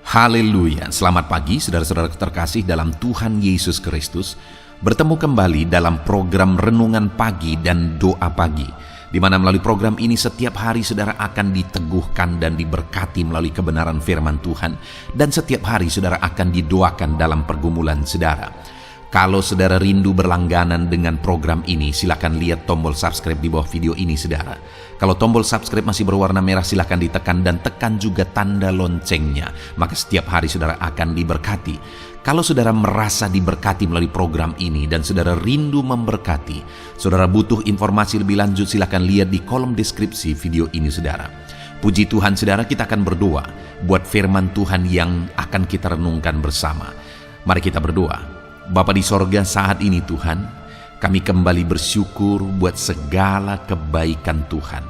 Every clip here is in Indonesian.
Haleluya, selamat pagi saudara-saudara terkasih dalam Tuhan Yesus Kristus. Bertemu kembali dalam program Renungan Pagi dan Doa Pagi, di mana melalui program ini setiap hari saudara akan diteguhkan dan diberkati melalui kebenaran firman Tuhan, dan setiap hari saudara akan didoakan dalam pergumulan saudara. Kalau saudara rindu berlangganan dengan program ini, silakan lihat tombol subscribe di bawah video ini saudara. Kalau tombol subscribe masih berwarna merah, silakan ditekan dan tekan juga tanda loncengnya. Maka setiap hari saudara akan diberkati. Kalau saudara merasa diberkati melalui program ini dan saudara rindu memberkati, saudara butuh informasi lebih lanjut, silakan lihat di kolom deskripsi video ini saudara. Puji Tuhan saudara, kita akan berdoa buat firman Tuhan yang akan kita renungkan bersama. Mari kita berdoa. Bapa di sorga, saat ini Tuhan, kami kembali bersyukur buat segala kebaikan Tuhan.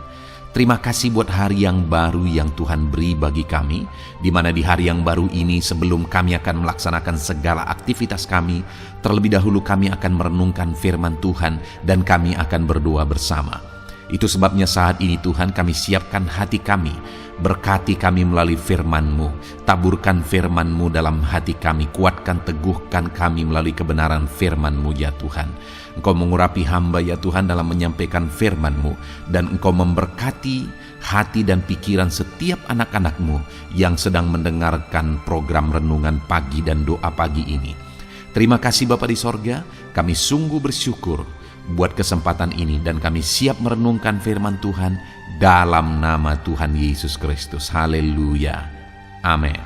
Terima kasih buat hari yang baru yang Tuhan beri bagi kami, di mana di hari yang baru ini sebelum kami akan melaksanakan segala aktivitas kami, terlebih dahulu kami akan merenungkan firman Tuhan dan kami akan berdoa bersama. Itu sebabnya saat ini Tuhan kami siapkan hati kami, berkati kami melalui firman-Mu, taburkan firman-Mu dalam hati kami, kuatkan teguhkan kami melalui kebenaran firman-Mu ya Tuhan. Engkau mengurapi hamba ya Tuhan dalam menyampaikan firman-Mu, dan Engkau memberkati hati dan pikiran setiap anak-anak-Mu yang sedang mendengarkan program Renungan Pagi dan Doa Pagi ini. Terima kasih Bapa di sorga, kami sungguh bersyukur buat kesempatan ini dan kami siap merenungkan firman Tuhan dalam nama Tuhan Yesus Kristus. Haleluya. Amin.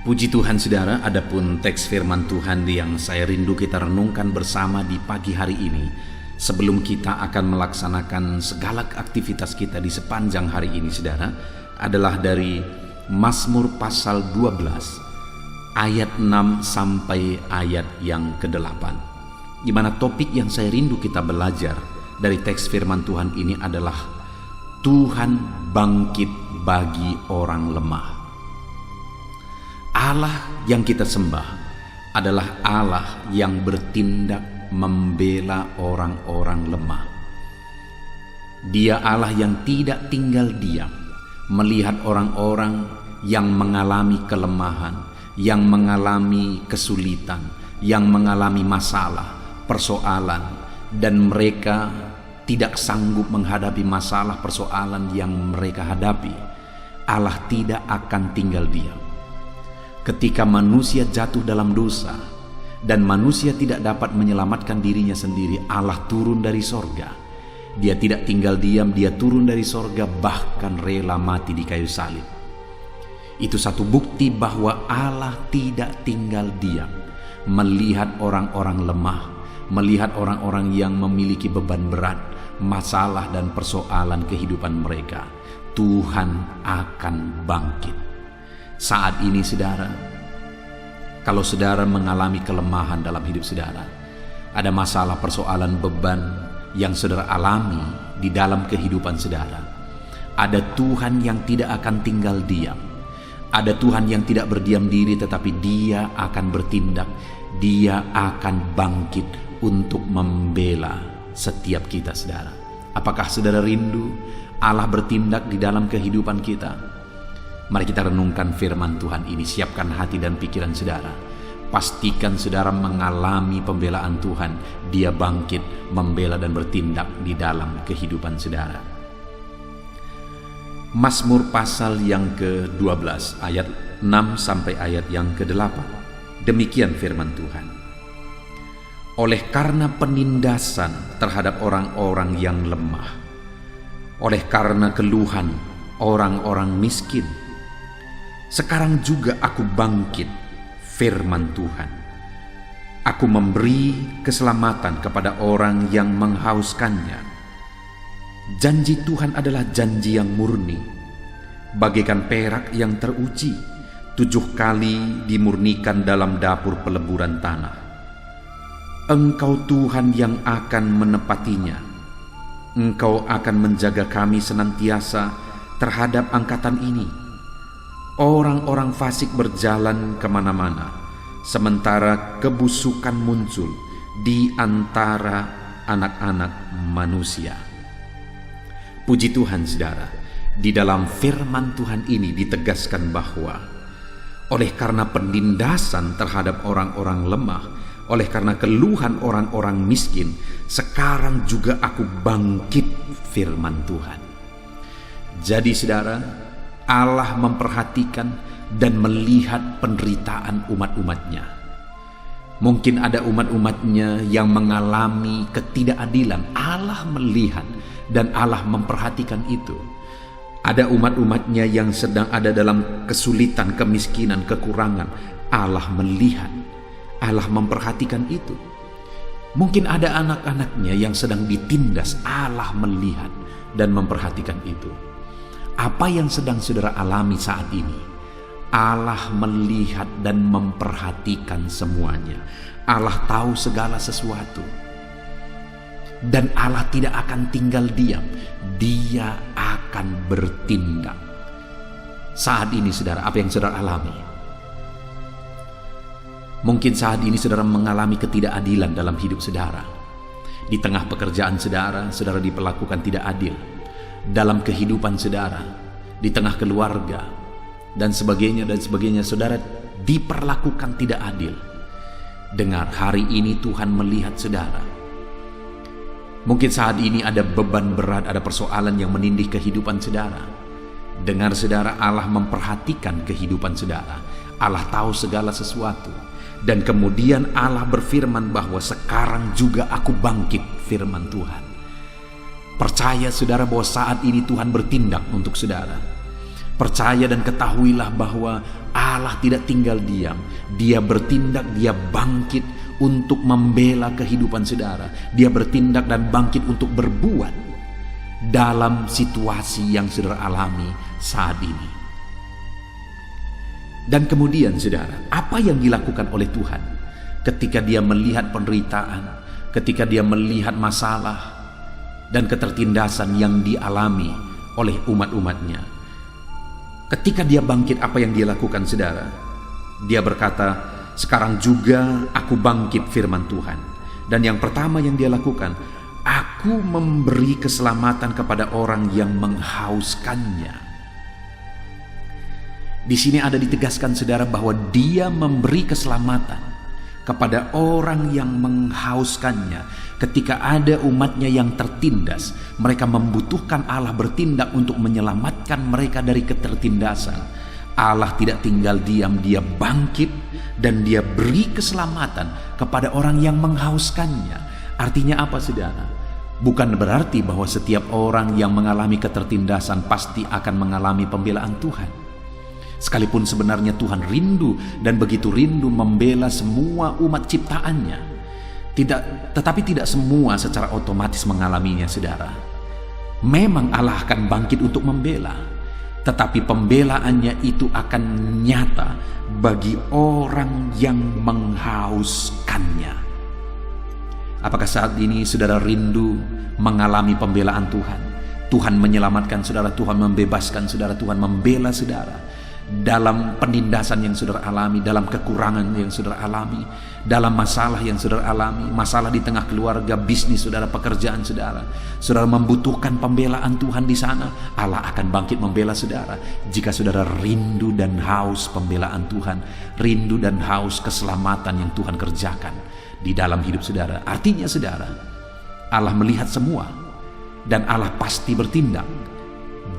Puji Tuhan saudara, adapun teks firman Tuhan yang saya rindu kita renungkan bersama di pagi hari ini, sebelum kita akan melaksanakan segala aktivitas kita di sepanjang hari ini saudara, adalah dari Mazmur pasal 12 ayat 6 sampai ayat yang ke-8. Di mana topik yang saya rindu kita belajar dari teks firman Tuhan ini adalah Tuhan bangkit bagi orang lemah. Allah yang kita sembah adalah Allah yang bertindak membela orang-orang lemah. Dia Allah yang tidak tinggal diam melihat orang-orang yang mengalami kelemahan, yang mengalami kesulitan, yang mengalami masalah, persoalan, dan mereka tidak sanggup menghadapi masalah persoalan yang mereka hadapi. Allah tidak akan tinggal diam. Ketika manusia jatuh dalam dosa dan manusia tidak dapat menyelamatkan dirinya sendiri, Allah turun dari sorga. Dia tidak tinggal diam, dia turun dari sorga, bahkan rela mati di kayu salib. Itu satu bukti bahwa Allah tidak tinggal diam melihat orang-orang lemah, melihat orang-orang yang memiliki beban berat, masalah dan persoalan kehidupan mereka. Tuhan akan bangkit. Saat ini saudara, kalau saudara mengalami kelemahan dalam hidup saudara, ada masalah persoalan beban yang saudara alami di dalam kehidupan saudara, ada Tuhan yang tidak akan tinggal diam. Ada Tuhan yang tidak berdiam diri, tetapi Dia akan bertindak. Dia akan bangkit untuk membela setiap kita saudara. Apakah saudara rindu Allah bertindak di dalam kehidupan kita? Mari kita renungkan firman Tuhan ini, siapkan hati dan pikiran saudara. Pastikan saudara mengalami pembelaan Tuhan. Dia bangkit, membela dan bertindak di dalam kehidupan saudara. Mazmur pasal yang ke-12 ayat 6 sampai ayat yang ke-8. Demikian firman Tuhan. Oleh karena penindasan terhadap orang-orang yang lemah, oleh karena keluhan orang-orang miskin, sekarang juga aku bangkit, firman Tuhan. Aku memberi keselamatan kepada orang yang menghauskannya. Janji Tuhan adalah janji yang murni, bagaikan perak yang teruji, 7 kali dimurnikan dalam dapur peleburan tanah. Engkau Tuhan yang akan menepatinya. Engkau akan menjaga kami senantiasa terhadap angkatan ini. Orang-orang fasik berjalan kemana-mana, sementara kebusukan muncul di antara anak-anak manusia. Puji Tuhan saudara, di dalam firman Tuhan ini ditegaskan bahwa oleh karena penindasan terhadap orang-orang lemah, oleh karena keluhan orang-orang miskin, sekarang juga aku bangkit, firman Tuhan. Jadi saudara, Allah memperhatikan dan melihat penderitaan umat-umatnya. Mungkin ada umat-umatnya yang mengalami ketidakadilan. Allah melihat dan Allah memperhatikan itu. Ada umat-umatnya yang sedang ada dalam kesulitan, kemiskinan, kekurangan. Allah melihat, Allah memperhatikan itu. Mungkin ada anak-anaknya yang sedang ditindas. Allah melihat dan memperhatikan itu. Apa yang sedang saudara alami saat ini, Allah melihat dan memperhatikan semuanya. Allah tahu segala sesuatu. Dan Allah tidak akan tinggal diam. Dia akan bertindak. Saat ini saudara, apa yang saudara alami? Mungkin saat ini saudara mengalami ketidakadilan dalam hidup saudara. Di tengah pekerjaan saudara, saudara diperlakukan tidak adil. Dalam kehidupan saudara, di tengah keluarga, dan sebagainya, saudara diperlakukan tidak adil. Dengar, hari ini Tuhan melihat saudara. Mungkin saat ini ada beban berat, ada persoalan yang menindih kehidupan saudara. Dengar saudara, Allah memperhatikan kehidupan saudara. Allah tahu segala sesuatu. Dan kemudian Allah berfirman bahwa sekarang juga aku bangkit, firman Tuhan. Percaya saudara bahwa saat ini Tuhan bertindak untuk saudara. Percaya dan ketahuilah bahwa Allah tidak tinggal diam. Dia bertindak, dia bangkit untuk membela kehidupan saudara. Dia bertindak dan bangkit untuk berbuat dalam situasi yang saudara alami saat ini. Dan kemudian saudara, apa yang dilakukan oleh Tuhan ketika dia melihat penderitaan, ketika dia melihat masalah dan ketertindasan yang dialami oleh umat-umatnya? Ketika dia bangkit, apa yang dia lakukan saudara? Dia berkata, sekarang juga aku bangkit, firman Tuhan. Dan yang pertama yang dia lakukan, aku memberi keselamatan kepada orang yang menghauskannya. Di sini ada ditegaskan saudara bahwa dia memberi keselamatan kepada orang yang menghauskannya. Ketika ada umatnya yang tertindas, mereka membutuhkan Allah bertindak untuk menyelamatkan mereka dari ketertindasan. Allah tidak tinggal diam, dia bangkit dan dia beri keselamatan kepada orang yang menghauskannya. Artinya apa saudara? Bukan berarti bahwa setiap orang yang mengalami ketertindasan pasti akan mengalami pembelaan Tuhan. Sekalipun sebenarnya Tuhan rindu dan begitu rindu membela semua umat ciptaannya. Tetapi tidak semua secara otomatis mengalaminya saudara. Memang Allah akan bangkit untuk membela, tetapi pembelaannya itu akan nyata bagi orang yang menghauskannya. Apakah saat ini saudara rindu mengalami pembelaan Tuhan? Tuhan menyelamatkan saudara, Tuhan membebaskan saudara, Tuhan membela saudara dalam penindasan yang saudara alami, dalam kekurangan yang saudara alami, dalam masalah yang saudara alami, masalah di tengah keluarga, bisnis saudara, pekerjaan saudara. Saudara membutuhkan pembelaan Tuhan di sana, Allah akan bangkit membela saudara. Jika saudara rindu dan haus pembelaan Tuhan, rindu dan haus keselamatan yang Tuhan kerjakan di dalam hidup saudara, artinya saudara, Allah melihat semua dan Allah pasti bertindak.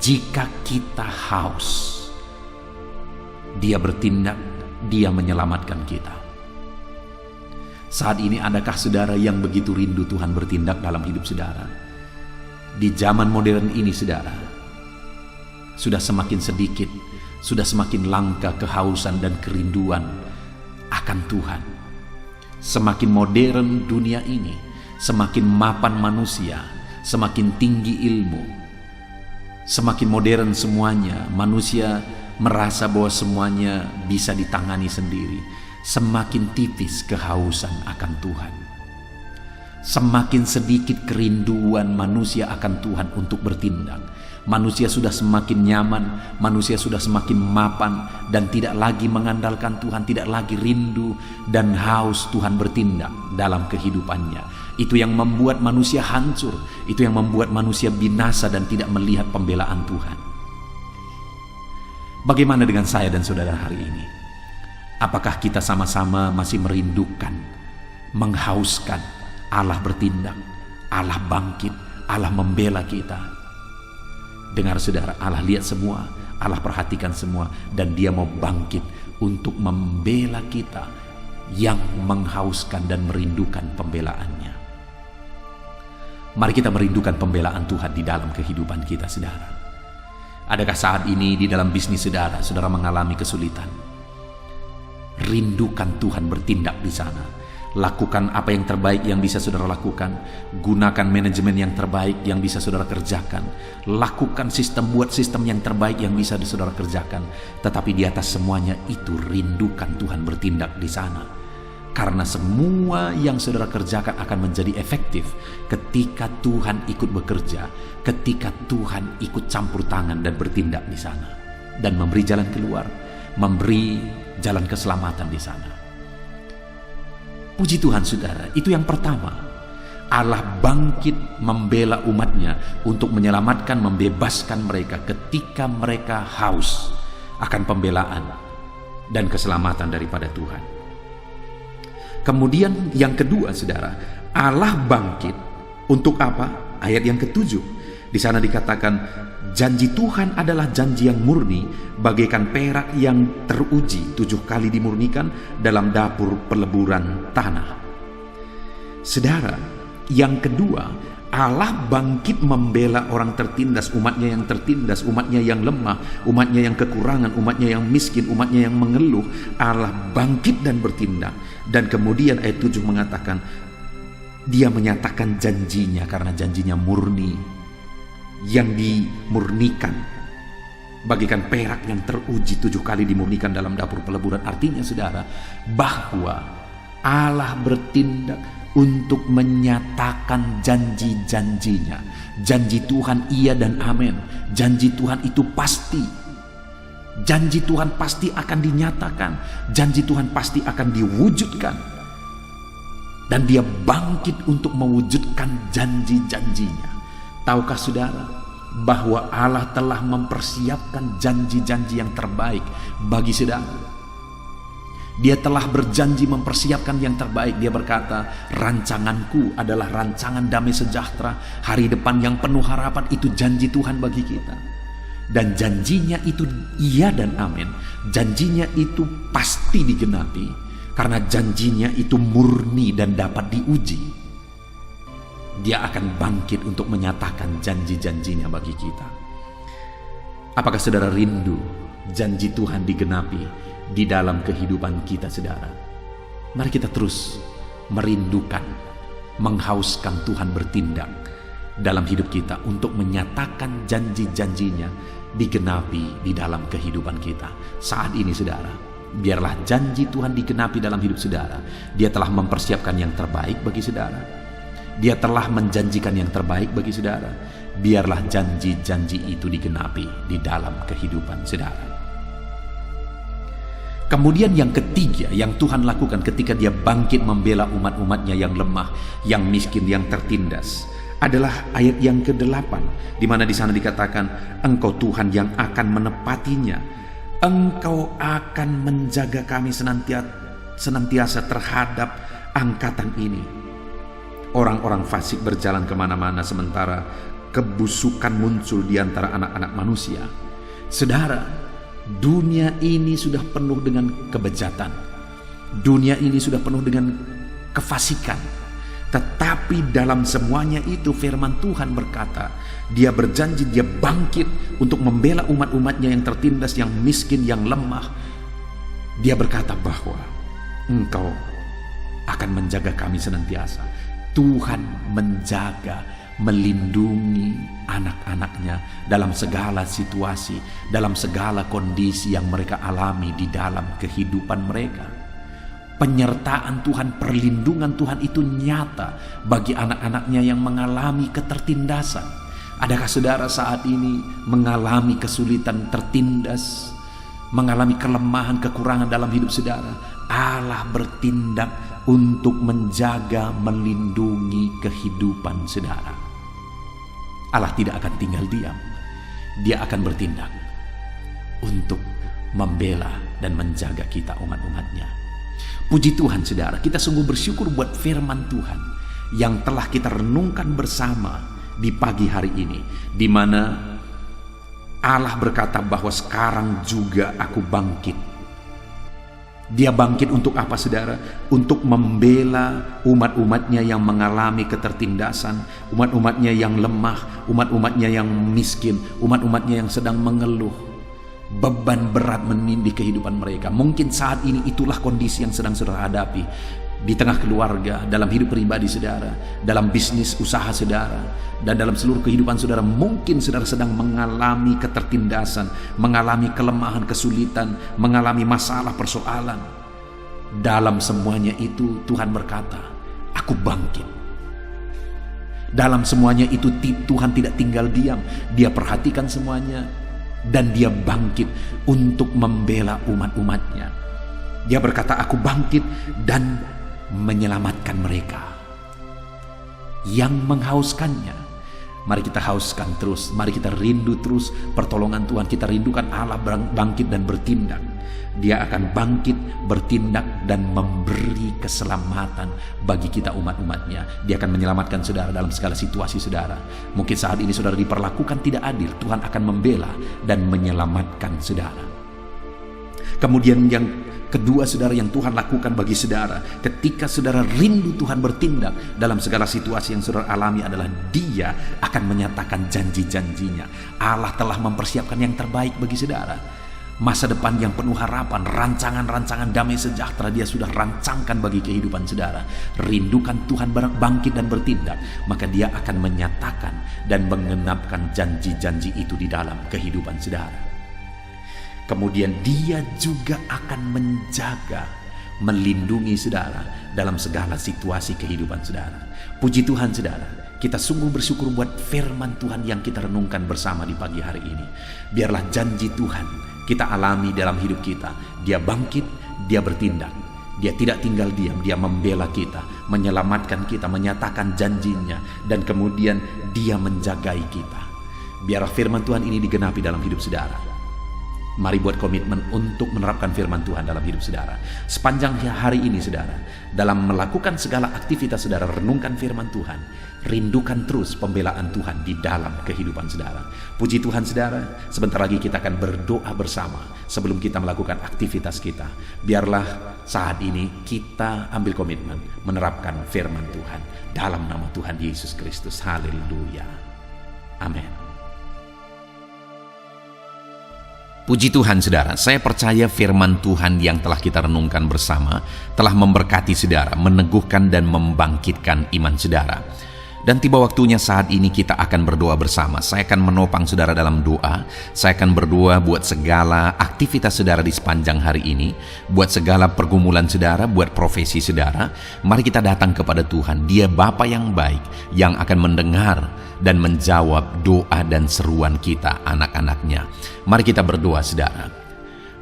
Jika kita haus, dia bertindak, dia menyelamatkan kita. Saat ini adakah saudara yang begitu rindu Tuhan bertindak dalam hidup saudara? Di zaman modern ini saudara, sudah semakin sedikit, sudah semakin langka kehausan dan kerinduan akan Tuhan. Semakin modern dunia ini, semakin mapan manusia, semakin tinggi ilmu, semakin modern semuanya, manusia merasa bahwa semuanya bisa ditangani sendiri. Semakin tipis kehausan akan Tuhan, semakin sedikit kerinduan manusia akan Tuhan untuk bertindak. Manusia sudah semakin nyaman, manusia sudah semakin mapan dan tidak lagi mengandalkan Tuhan, tidak lagi rindu dan haus Tuhan bertindak dalam kehidupannya. Itu yang membuat manusia hancur, itu yang membuat manusia binasa dan tidak melihat pembelaan Tuhan. Bagaimana dengan saya dan saudara hari ini? Apakah kita sama-sama masih merindukan, menghauskan Allah bertindak, Allah bangkit, Allah membela kita? Dengar saudara, Allah lihat semua, Allah perhatikan semua, dan Dia mau bangkit untuk membela kita yang menghauskan dan merindukan pembelaannya. Mari kita merindukan pembelaan Tuhan di dalam kehidupan kita, saudara. Adakah saat ini di dalam bisnis saudara, saudara mengalami kesulitan? Rindukan Tuhan bertindak di sana. Lakukan apa yang terbaik yang bisa saudara lakukan. Gunakan manajemen yang terbaik yang bisa saudara kerjakan. Lakukan buat sistem yang terbaik yang bisa saudara kerjakan. Tetapi di atas semuanya itu, rindukan Tuhan bertindak di sana. Karena semua yang saudara kerjakan akan menjadi efektif ketika Tuhan ikut bekerja, ketika Tuhan ikut campur tangan dan bertindak di sana, dan memberi jalan keluar, memberi jalan keselamatan di sana. Puji Tuhan saudara, itu yang pertama. Allah bangkit membela umatnya untuk menyelamatkan, membebaskan mereka ketika mereka haus akan pembelaan dan keselamatan daripada Tuhan. Kemudian yang kedua saudara, Allah bangkit untuk apa? Ayat yang ke-7. Di sana dikatakan, janji Tuhan adalah janji yang murni, bagaikan perak yang teruji 7 kali dimurnikan dalam dapur peleburan tanah. Saudara, yang kedua, Allah bangkit membela orang tertindas, umatnya yang tertindas, umatnya yang lemah, umatnya yang kekurangan, umatnya yang miskin, umatnya yang mengeluh. Allah bangkit dan bertindak. Dan kemudian ayat 7 mengatakan, Dia menyatakan janjinya karena janjinya murni, yang dimurnikan bagaikan perak yang teruji 7 kali dimurnikan dalam dapur peleburan. Artinya saudara, bahwa Allah bertindak untuk menyatakan janji-janjinya. Janji Tuhan iya dan amin. Janji Tuhan itu pasti. Janji Tuhan pasti akan dinyatakan. Janji Tuhan pasti akan diwujudkan. Dan Dia bangkit untuk mewujudkan janji-janjinya. Tahukah saudara bahwa Allah telah mempersiapkan janji-janji yang terbaik bagi saudara? Dia telah berjanji mempersiapkan yang terbaik. Dia berkata, rancanganku adalah rancangan damai sejahtera, hari depan yang penuh harapan. Itu janji Tuhan bagi kita. Dan janjinya itu iya dan amin. Janjinya itu pasti digenapi, karena janjinya itu murni dan dapat diuji. Dia akan bangkit untuk menyatakan janji-janjinya bagi kita. Apakah saudara rindu janji Tuhan digenapi di dalam kehidupan kita, saudara? Mari kita terus merindukan, menghauskan Tuhan bertindak dalam hidup kita untuk menyatakan janji-janjinya digenapi di dalam kehidupan kita. Saat ini saudara, biarlah janji Tuhan digenapi dalam hidup saudara. Dia telah mempersiapkan yang terbaik bagi saudara. Dia telah menjanjikan yang terbaik bagi saudara. Biarlah janji-janji itu digenapi di dalam kehidupan saudara. Kemudian yang ketiga yang Tuhan lakukan ketika Dia bangkit membela umat-umatnya yang lemah, yang miskin, yang tertindas, adalah ayat yang ke-8, di mana di sana dikatakan, Engkau Tuhan yang akan menepatinya. Engkau akan menjaga kami senantiasa terhadap angkatan ini. Orang-orang fasik berjalan kemana-mana, sementara kebusukan muncul di antara anak-anak manusia. Saudara, dunia ini sudah penuh dengan kebejatan. Dunia ini sudah penuh dengan kefasikan. Tetapi dalam semuanya itu firman Tuhan berkata, Dia berjanji, Dia bangkit untuk membela umat-umatnya yang tertindas, yang miskin, yang lemah. Dia berkata bahwa Engkau akan menjaga kami senantiasa. Tuhan menjaga, melindungi anak-anaknya dalam segala situasi, dalam segala kondisi yang mereka alami di dalam kehidupan mereka. Penyertaan Tuhan, perlindungan Tuhan itu nyata bagi anak-anaknya yang mengalami ketertindasan. Adakah saudara saat ini mengalami kesulitan, tertindas, mengalami kelemahan, kekurangan dalam hidup saudara? Allah bertindak untuk menjaga, melindungi kehidupan saudara. Allah tidak akan tinggal diam. Dia akan bertindak untuk membela dan menjaga kita umat-umatnya. Puji Tuhan saudara, kita sungguh bersyukur buat firman Tuhan yang telah kita renungkan bersama di pagi hari ini, di mana Allah berkata bahwa sekarang juga aku bangkit. Dia bangkit untuk apa saudara? Untuk membela umat-umatnya yang mengalami ketertindasan, umat-umatnya yang lemah, umat-umatnya yang miskin, umat-umatnya yang sedang mengeluh. Beban berat menindih kehidupan mereka. Mungkin saat ini itulah kondisi yang sedang saudara hadapi. Di tengah keluarga, dalam hidup pribadi saudara, dalam bisnis usaha saudara, dan dalam seluruh kehidupan saudara. Mungkin saudara sedang mengalami ketertindasan, mengalami kelemahan, kesulitan, mengalami masalah, persoalan. Dalam semuanya itu Tuhan berkata, aku bangkit. Dalam semuanya itu Tuhan tidak tinggal diam. Dia perhatikan semuanya, dan dia bangkit untuk membela umat-umatnya. Dia berkata, aku bangkit dan menyelamatkan mereka yang menghauskannya. Mari kita hauskan terus, mari kita rindu terus pertolongan Tuhan. Kita rindukan Allah bangkit dan bertindak. Dia akan bangkit, bertindak, dan memberi keselamatan bagi kita umat-umatnya. Dia akan menyelamatkan saudara dalam segala situasi saudara. Mungkin saat ini saudara diperlakukan tidak adil, Tuhan akan membela dan menyelamatkan saudara. Kemudian yang kedua saudara yang Tuhan lakukan bagi saudara, ketika saudara rindu Tuhan bertindak dalam segala situasi yang saudara alami, adalah Dia akan menyatakan janji-janjinya. Allah telah mempersiapkan yang terbaik bagi saudara. Masa depan yang penuh harapan, rancangan-rancangan damai sejahtera Dia sudah rancangkan bagi kehidupan saudara. Rindukan Tuhan bangkit dan bertindak, maka Dia akan menyatakan dan menggenapkan janji-janji itu di dalam kehidupan saudara. Kemudian Dia juga akan menjaga, melindungi saudara dalam segala situasi kehidupan saudara. Puji Tuhan saudara, kita sungguh bersyukur buat firman Tuhan yang kita renungkan bersama di pagi hari ini. Biarlah janji Tuhan kita alami dalam hidup kita. Dia bangkit, Dia bertindak. Dia tidak tinggal diam, Dia membela kita, menyelamatkan kita, menyatakan janjinya, dan kemudian Dia menjagai kita. Biarlah firman Tuhan ini digenapi dalam hidup saudara. Mari buat komitmen untuk menerapkan firman Tuhan dalam hidup saudara. Sepanjang hari ini saudara, dalam melakukan segala aktivitas saudara, renungkan firman Tuhan. Rindukan terus pembelaan Tuhan di dalam kehidupan saudara. Puji Tuhan saudara, sebentar lagi kita akan berdoa bersama sebelum kita melakukan aktivitas kita. Biarlah saat ini kita ambil komitmen menerapkan firman Tuhan dalam nama Tuhan Yesus Kristus. Haleluya. Amin. Puji Tuhan saudara, saya percaya firman Tuhan yang telah kita renungkan bersama telah memberkati saudara, meneguhkan dan membangkitkan iman saudara. Dan tiba waktunya saat ini kita akan berdoa bersama. Saya akan menopang saudara dalam doa. Saya akan berdoa buat segala aktivitas saudara di sepanjang hari ini, buat segala pergumulan saudara, buat profesi saudara. Mari kita datang kepada Tuhan. Dia Bapa yang baik, yang akan mendengar dan menjawab doa dan seruan kita, anak-anaknya. Mari kita berdoa saudara.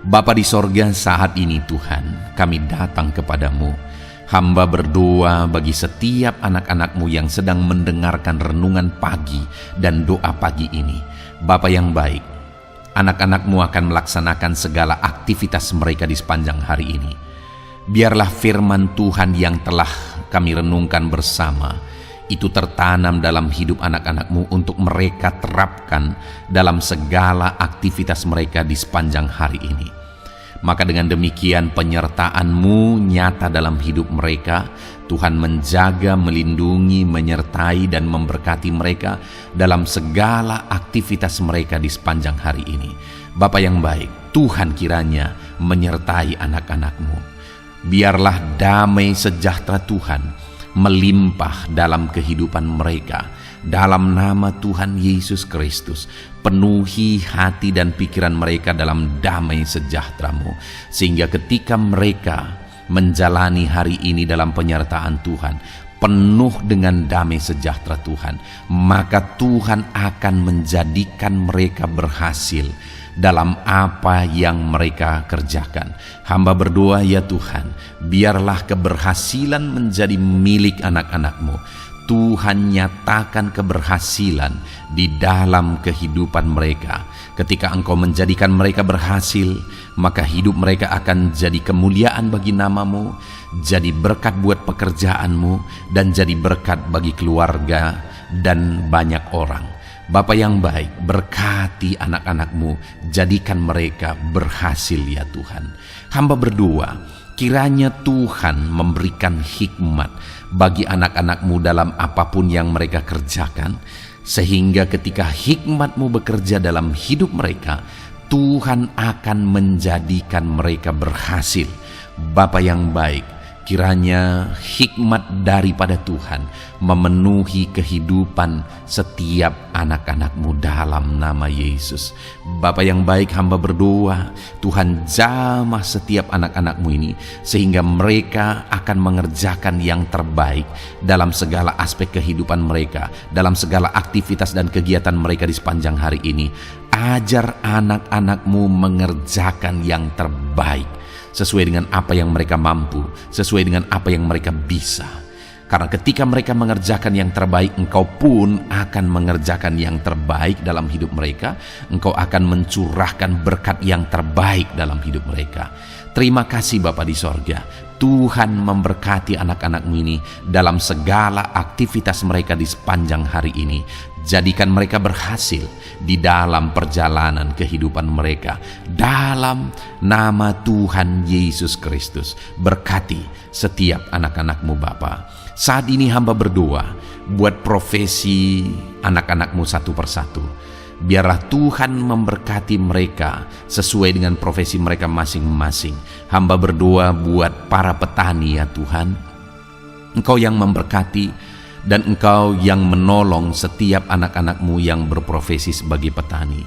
Bapa di sorga, saat ini Tuhan, kami datang kepadamu. Hamba berdoa bagi setiap anak-anak-Mu yang sedang mendengarkan renungan pagi dan doa pagi ini. Bapa yang baik, anak-anak-Mu akan melaksanakan segala aktivitas mereka di sepanjang hari ini. Biarlah firman Tuhan yang telah kami renungkan bersama itu tertanam dalam hidup anak-anak-Mu untuk mereka terapkan dalam segala aktivitas mereka di sepanjang hari ini. Maka dengan demikian penyertaan-Mu nyata dalam hidup mereka. Tuhan menjaga, melindungi, menyertai dan memberkati mereka dalam segala aktivitas mereka di sepanjang hari ini. Bapa yang baik, Tuhan kiranya menyertai anak-anak-Mu. Biarlah damai sejahtera Tuhan melimpah dalam kehidupan mereka. Dalam nama Tuhan Yesus Kristus, penuhi hati dan pikiran mereka dalam damai sejahtera-Mu, sehingga ketika mereka menjalani hari ini dalam penyertaan Tuhan, penuh dengan damai sejahtera Tuhan, maka Tuhan akan menjadikan mereka berhasil dalam apa yang mereka kerjakan. Hamba berdoa ya Tuhan, biarlah keberhasilan menjadi milik anak-anak-Mu. Tuhan nyatakan keberhasilan di dalam kehidupan mereka. Ketika Engkau menjadikan mereka berhasil, maka hidup mereka akan jadi kemuliaan bagi nama-Mu, jadi berkat buat pekerjaan-Mu, dan jadi berkat bagi keluarga dan banyak orang. Bapa yang baik, berkati anak-anak-Mu, jadikan mereka berhasil ya Tuhan. Hamba berdoa, kiranya Tuhan memberikan hikmat bagi anak-anak-Mu dalam apapun yang mereka kerjakan, sehingga ketika hikmat-Mu bekerja dalam hidup mereka, Tuhan akan menjadikan mereka berhasil. Bapa yang baik, kiranya hikmat daripada Tuhan memenuhi kehidupan setiap anak-anak-Mu dalam nama Yesus. Bapa yang baik, hamba berdoa, Tuhan jamah setiap anak-anak-Mu ini, sehingga mereka akan mengerjakan yang terbaik dalam segala aspek kehidupan mereka, dalam segala aktivitas dan kegiatan mereka di sepanjang hari ini. Ajar anak-anak-Mu mengerjakan yang terbaik, sesuai dengan apa yang mereka mampu, sesuai dengan apa yang mereka bisa. Karena ketika mereka mengerjakan yang terbaik, Engkau pun akan mengerjakan yang terbaik dalam hidup mereka. Engkau akan mencurahkan berkat yang terbaik dalam hidup mereka. Terima kasih Bapa di sorga. Tuhan memberkati anak-anak-Mu ini dalam segala aktivitas mereka di sepanjang hari ini. Jadikan mereka berhasil di dalam perjalanan kehidupan mereka. Dalam nama Tuhan Yesus Kristus, berkati setiap anak-anak-Mu Bapa. Saat ini hamba berdoa buat profesi anak-anak-Mu satu persatu. Biarlah Tuhan memberkati mereka sesuai dengan profesi mereka masing-masing. Hamba berdoa buat para petani ya Tuhan. Engkau yang memberkati dan Engkau yang menolong setiap anak-anak-Mu yang berprofesi sebagai petani.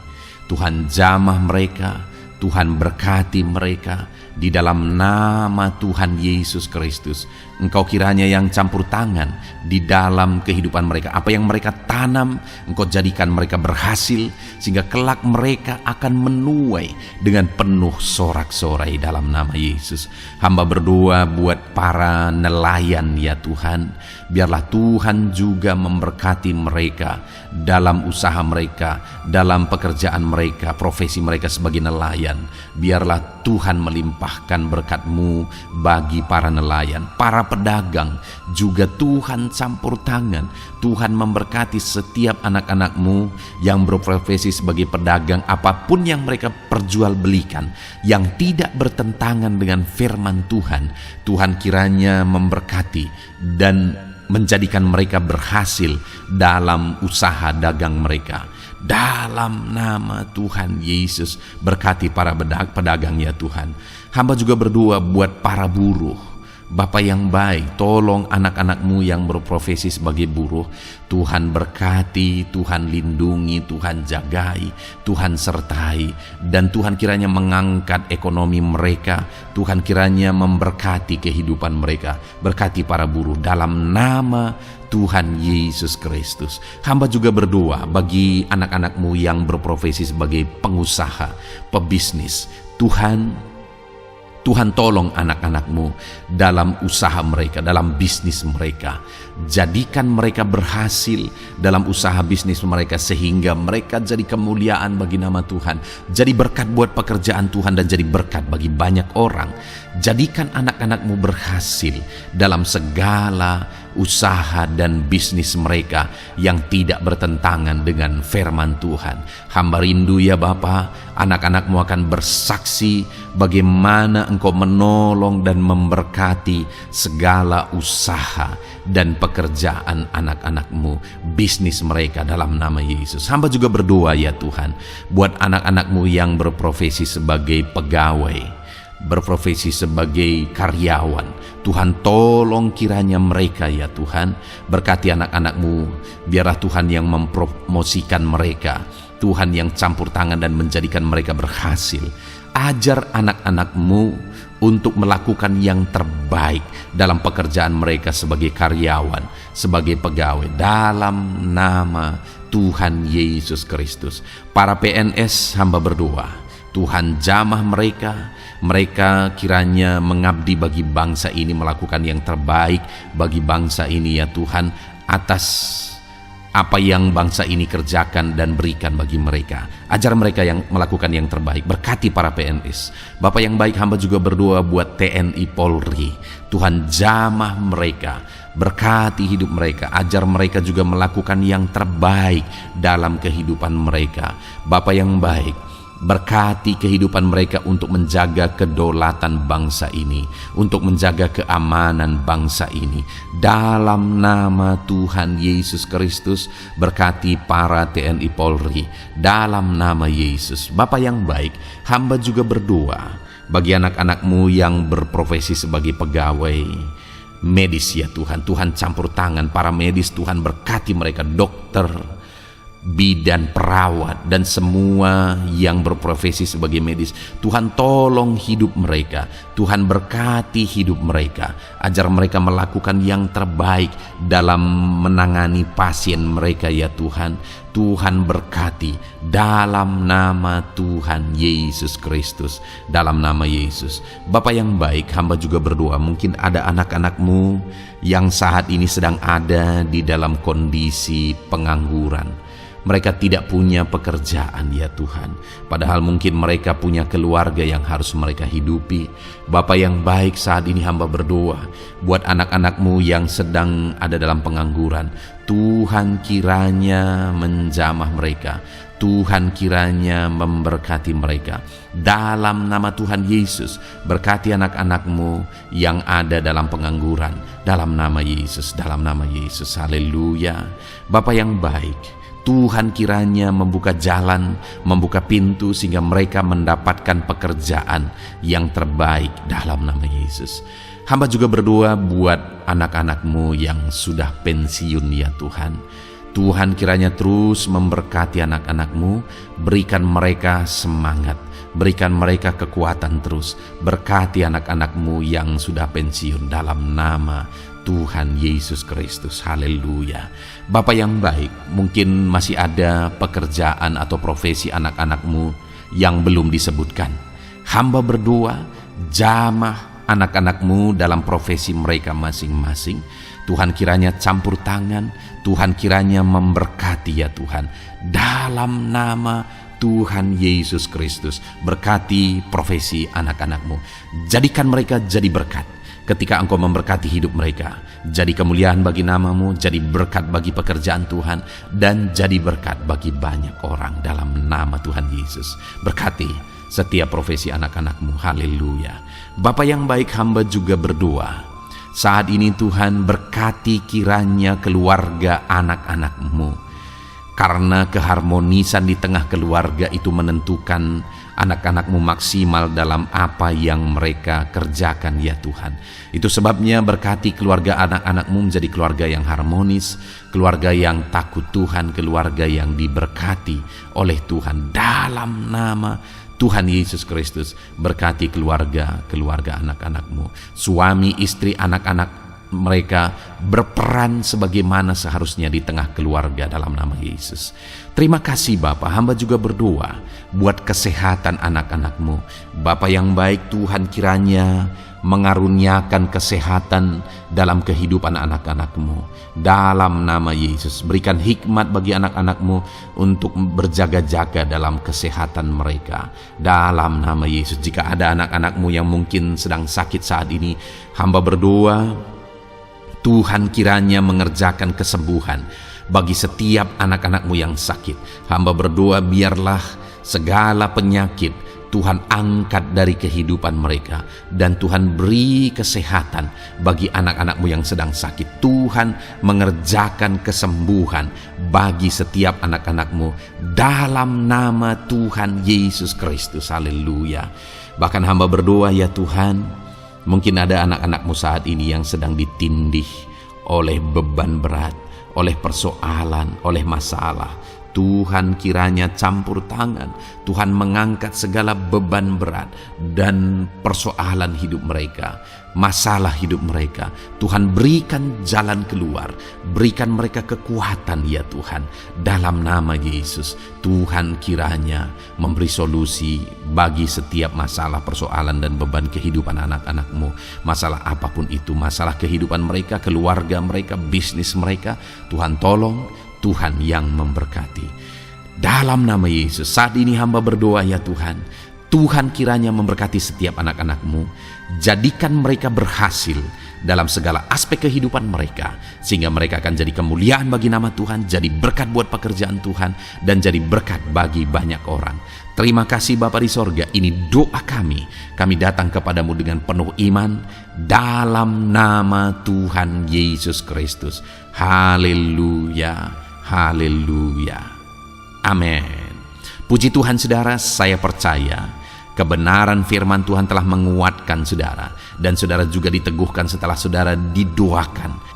Tuhan jamah mereka, Tuhan berkati mereka di dalam nama Tuhan Yesus Kristus. Engkau kiranya yang campur tangan di dalam kehidupan mereka. Apa yang mereka tanam, Engkau jadikan mereka berhasil, sehingga kelak mereka akan menuai dengan penuh sorak-sorai dalam nama Yesus. Hamba berdoa buat para nelayan ya Tuhan. Biarlah Tuhan juga memberkati mereka dalam usaha mereka, dalam pekerjaan mereka, profesi mereka sebagai nelayan. Biarlah Tuhan melimpahkan berkat-Mu bagi para nelayan, para pedagang juga Tuhan campur tangan. Tuhan memberkati setiap anak-anak-Mu yang berprofesi sebagai pedagang, apapun yang mereka perjualbelikan yang tidak bertentangan dengan firman Tuhan. Tuhan kiranya memberkati dan menjadikan mereka berhasil dalam usaha dagang mereka. Dalam nama Tuhan Yesus, berkati para pedagang ya Tuhan. Hamba juga berdoa buat para buruh. Bapa yang baik, tolong anak-anak-Mu yang berprofesi sebagai buruh. Tuhan berkati, Tuhan lindungi, Tuhan jagai, Tuhan sertai. Dan Tuhan kiranya mengangkat ekonomi mereka. Tuhan kiranya memberkati kehidupan mereka. Berkati para buruh dalam nama Tuhan Yesus Kristus. Hamba juga berdoa bagi anak-anak-Mu yang berprofesi sebagai pengusaha, pebisnis. Tuhan tolong anak-anak-Mu dalam usaha mereka, dalam bisnis mereka. Jadikan mereka berhasil dalam usaha bisnis mereka, sehingga mereka jadi kemuliaan bagi nama Tuhan. Jadi berkat buat pekerjaan Tuhan dan jadi berkat bagi banyak orang. Jadikan anak-anak-Mu berhasil dalam segala usaha dan bisnis mereka yang tidak bertentangan dengan firman Tuhan. Hamba rindu ya Bapa, anak-anak-Mu akan bersaksi bagaimana Engkau menolong dan memberkati segala usaha dan pekerjaan anak-anak-Mu, bisnis mereka dalam nama Yesus. Hamba juga berdoa ya Tuhan buat anak-anak-Mu yang berprofesi sebagai pegawai, berprofesi sebagai karyawan. Tuhan tolong kiranya mereka ya Tuhan, berkati anak-anak-Mu. Biarlah Tuhan yang mempromosikan mereka, Tuhan yang campur tangan dan menjadikan mereka berhasil. Ajar anak-anak-Mu untuk melakukan yang terbaik dalam pekerjaan mereka sebagai karyawan, sebagai pegawai, dalam nama Tuhan Yesus Kristus. Para PNS, hamba berdoa, Tuhan jamah mereka kiranya mengabdi bagi bangsa ini, melakukan yang terbaik bagi bangsa ini ya Tuhan, atas apa yang bangsa ini kerjakan dan berikan bagi mereka. Ajar mereka yang melakukan yang terbaik. Berkati para PNS. Bapak yang baik, hamba juga berdoa buat TNI Polri. Tuhan jamah mereka, berkati hidup mereka, ajar mereka juga melakukan yang terbaik dalam kehidupan mereka. Bapak yang baik, berkati kehidupan mereka untuk menjaga kedaulatan bangsa ini, untuk menjaga keamanan bangsa ini. Dalam nama Tuhan Yesus Kristus, berkati para TNI Polri. Dalam nama Yesus. Bapa yang baik, hamba juga berdoa bagi anak-anak-Mu yang berprofesi sebagai pegawai medis ya Tuhan. Tuhan campur tangan para medis, Tuhan berkati mereka, dokter, bidan, perawat, dan semua yang berprofesi sebagai medis. Tuhan tolong hidup mereka, Tuhan berkati hidup mereka, ajar mereka melakukan yang terbaik dalam menangani pasien mereka ya Tuhan. Tuhan berkati dalam nama Tuhan Yesus Kristus, dalam nama Yesus. Bapa yang baik, hamba juga berdoa, mungkin ada anak-anak-Mu yang saat ini sedang ada di dalam kondisi pengangguran. Mereka tidak punya pekerjaan ya Tuhan, padahal mungkin mereka punya keluarga yang harus mereka hidupi. Bapa yang baik, saat ini hamba berdoa buat anak-anak-Mu yang sedang ada dalam pengangguran. Tuhan kiranya menjamah mereka, Tuhan kiranya memberkati mereka. Dalam nama Tuhan Yesus, berkati anak-anak-Mu yang ada dalam pengangguran. Dalam nama Yesus, dalam nama Yesus, haleluya. Bapa yang baik, Tuhan kiranya membuka jalan, membuka pintu sehingga mereka mendapatkan pekerjaan yang terbaik dalam nama Yesus. Hamba juga berdoa buat anak-anak-Mu yang sudah pensiun ya Tuhan. Tuhan kiranya terus memberkati anak-anak-Mu, berikan mereka semangat, berikan mereka kekuatan terus. Berkati anak-anak-Mu yang sudah pensiun dalam nama Tuhan Yesus Kristus, haleluya. Bapa yang baik, mungkin masih ada pekerjaan atau profesi anak-anak-Mu yang belum disebutkan. Hamba berdoa, jamah anak-anak-Mu dalam profesi mereka masing-masing. Tuhan kiranya campur tangan, Tuhan kiranya memberkati ya Tuhan. Dalam nama Tuhan Yesus Kristus, berkati profesi anak-anak-Mu. Jadikan mereka jadi berkat ketika Engkau memberkati hidup mereka. Jadi kemuliaan bagi nama-Mu, jadi berkat bagi pekerjaan Tuhan, dan jadi berkat bagi banyak orang dalam nama Tuhan Yesus. Berkati setiap profesi anak-anak-Mu, haleluya. Bapa yang baik, hamba juga berdoa saat ini Tuhan, berkati kiranya keluarga anak-anak-Mu. Karena keharmonisan di tengah keluarga itu menentukan anak-anak-Mu maksimal dalam apa yang mereka kerjakan ya Tuhan. Itu sebabnya berkati keluarga anak-anak-Mu menjadi keluarga yang harmonis, keluarga yang takut Tuhan, keluarga yang diberkati oleh Tuhan. Dalam nama Tuhan Yesus Kristus, berkati keluarga anak-anak-Mu. Suami, istri, anak-anak mereka berperan sebagaimana seharusnya di tengah keluarga dalam nama Yesus. Terima kasih Bapa, hamba juga berdoa buat kesehatan anak-anak-Mu. Bapa yang baik, Tuhan kiranya mengaruniakan kesehatan dalam kehidupan anak-anak-Mu. Dalam nama Yesus, berikan hikmat bagi anak-anak-Mu untuk berjaga-jaga dalam kesehatan mereka. Dalam nama Yesus, jika ada anak-anak-Mu yang mungkin sedang sakit saat ini, hamba berdoa Tuhan kiranya mengerjakan kesembuhan bagi setiap anak-anak-Mu yang sakit. Hamba berdoa biarlah segala penyakit Tuhan angkat dari kehidupan mereka, dan Tuhan beri kesehatan bagi anak-anak-Mu yang sedang sakit. Tuhan mengerjakan kesembuhan bagi setiap anak-anak-Mu dalam nama Tuhan Yesus Kristus, haleluya. Bahkan hamba berdoa ya Tuhan, mungkin ada anak-anak-Mu saat ini yang sedang ditindih oleh beban berat, oleh persoalan, oleh masalah. Tuhan kiranya campur tangan, Tuhan mengangkat segala beban berat dan persoalan hidup mereka, masalah hidup mereka. Tuhan berikan jalan keluar, berikan mereka kekuatan ya Tuhan. Dalam nama Yesus, Tuhan kiranya memberi solusi bagi setiap masalah, persoalan dan beban kehidupan anak-anak-Mu. Masalah apapun itu, masalah kehidupan mereka, keluarga mereka, bisnis mereka, Tuhan tolong, Tuhan yang memberkati. Dalam nama Yesus, saat ini hamba berdoa ya Tuhan, Tuhan kiranya memberkati setiap anak-anak-Mu, jadikan mereka berhasil dalam segala aspek kehidupan mereka, sehingga mereka akan jadi kemuliaan bagi nama Tuhan, jadi berkat buat pekerjaan Tuhan, dan jadi berkat bagi banyak orang. Terima kasih Bapa di sorga, ini doa kami datang kepadamu dengan penuh iman, dalam nama Tuhan Yesus Kristus. Haleluya, haleluya. Amin. Puji Tuhan saudara, saya percaya kebenaran firman Tuhan telah menguatkan saudara, dan saudara juga diteguhkan setelah saudara didoakan.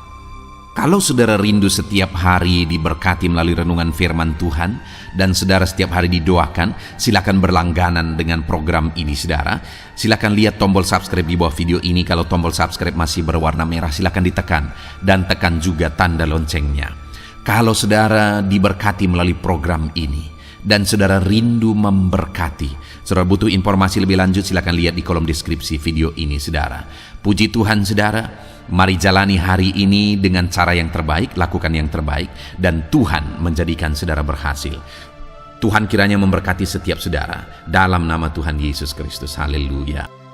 Kalau saudara rindu setiap hari diberkati melalui renungan firman Tuhan, dan saudara setiap hari didoakan, silakan berlangganan dengan program ini saudara. Silakan lihat tombol subscribe di bawah video ini. Kalau tombol subscribe masih berwarna merah, silakan ditekan, dan tekan juga tanda loncengnya. Kalau saudara diberkati melalui program ini dan saudara rindu memberkati, saudara butuh informasi lebih lanjut, silakan lihat di kolom deskripsi video ini saudara. Puji Tuhan saudara, mari jalani hari ini dengan cara yang terbaik, lakukan yang terbaik, dan Tuhan menjadikan saudara berhasil. Tuhan kiranya memberkati setiap saudara dalam nama Tuhan Yesus Kristus. Haleluya.